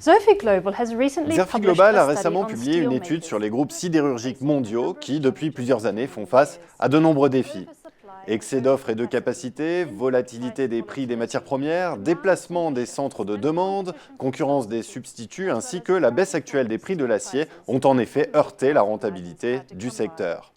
Xerfi Global a récemment publié une étude sur les groupes sidérurgiques mondiaux qui, depuis plusieurs années, font face à de nombreux défis. Excès d'offres et de capacités, volatilité des prix des matières premières, déplacement des centres de demande, concurrence des substituts ainsi que la baisse actuelle des prix de l'acier ont en effet heurté la rentabilité du secteur.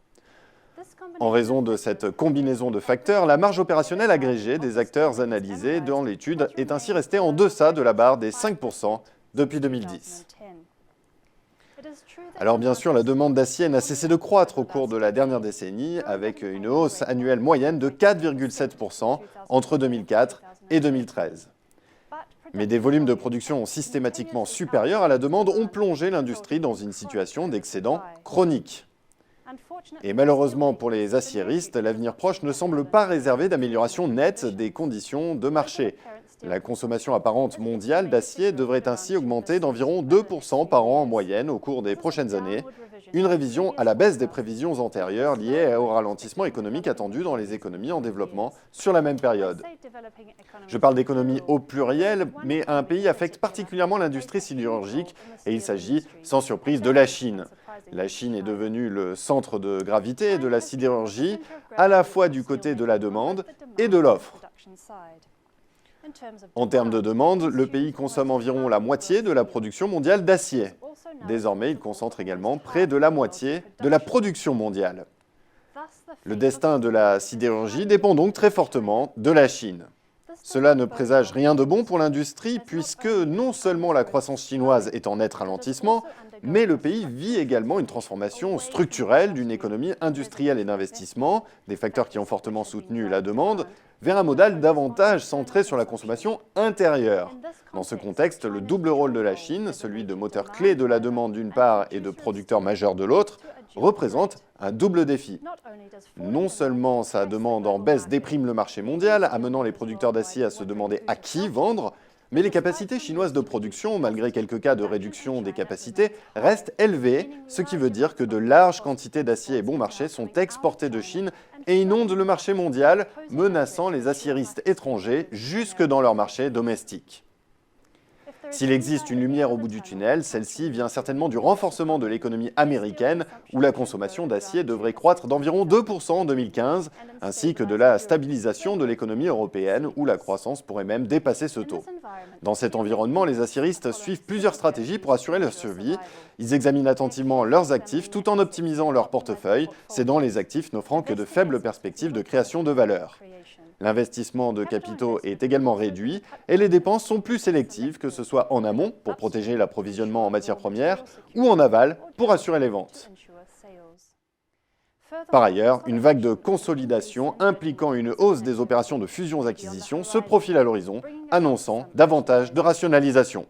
En raison de cette combinaison de facteurs, la marge opérationnelle agrégée des acteurs analysés dans l'étude est ainsi restée en deçà de la barre des 5% depuis 2010. Alors bien sûr, la demande d'acier n'a cessé de croître au cours de la dernière décennie, avec une hausse annuelle moyenne de 4,7% entre 2004 et 2013. Mais des volumes de production systématiquement supérieurs à la demande ont plongé l'industrie dans une situation d'excédent chronique. Et malheureusement pour les aciéristes, l'avenir proche ne semble pas réservé d'amélioration nette des conditions de marché. La consommation apparente mondiale d'acier devrait ainsi augmenter d'environ 2% par an en moyenne au cours des prochaines années, une révision à la baisse des prévisions antérieures liées au ralentissement économique attendu dans les économies en développement sur la même période. Je parle d'économie au pluriel, mais un pays affecte particulièrement l'industrie sidérurgique et il s'agit sans surprise de la Chine. La Chine est devenue le centre de gravité de la sidérurgie, à la fois du côté de la demande et de l'offre. En termes de demande, le pays consomme environ la moitié de la production mondiale d'acier. Désormais, il concentre également près de la moitié de la production mondiale. Le destin de la sidérurgie dépend donc très fortement de la Chine. Cela ne présage rien de bon pour l'industrie puisque non seulement la croissance chinoise est en net ralentissement, mais le pays vit également une transformation structurelle d'une économie industrielle et d'investissement, des facteurs qui ont fortement soutenu la demande, vers un modèle davantage centré sur la consommation intérieure. Dans ce contexte, le double rôle de la Chine, celui de moteur clé de la demande d'une part et de producteur majeur de l'autre, représente un double défi. Non seulement sa demande en baisse déprime le marché mondial, amenant les producteurs d'acier à se demander à qui vendre, mais les capacités chinoises de production, malgré quelques cas de réduction des capacités, restent élevées, ce qui veut dire que de larges quantités d'acier bon marché sont exportées de Chine et inondent le marché mondial, menaçant les aciéristes étrangers jusque dans leur marché domestique. S'il existe une lumière au bout du tunnel, celle-ci vient certainement du renforcement de l'économie américaine, où la consommation d'acier devrait croître d'environ 2% en 2015, ainsi que de la stabilisation de l'économie européenne, où la croissance pourrait même dépasser ce taux. Dans cet environnement, les aciéristes suivent plusieurs stratégies pour assurer leur survie. Ils examinent attentivement leurs actifs tout en optimisant leur portefeuille, cédant les actifs n'offrant que de faibles perspectives de création de valeur. L'investissement de capitaux est également réduit et les dépenses sont plus sélectives, que ce soit en amont pour protéger l'approvisionnement en matières premières ou en aval pour assurer les ventes. Par ailleurs, une vague de consolidation impliquant une hausse des opérations de fusions-acquisitions se profile à l'horizon, annonçant davantage de rationalisation.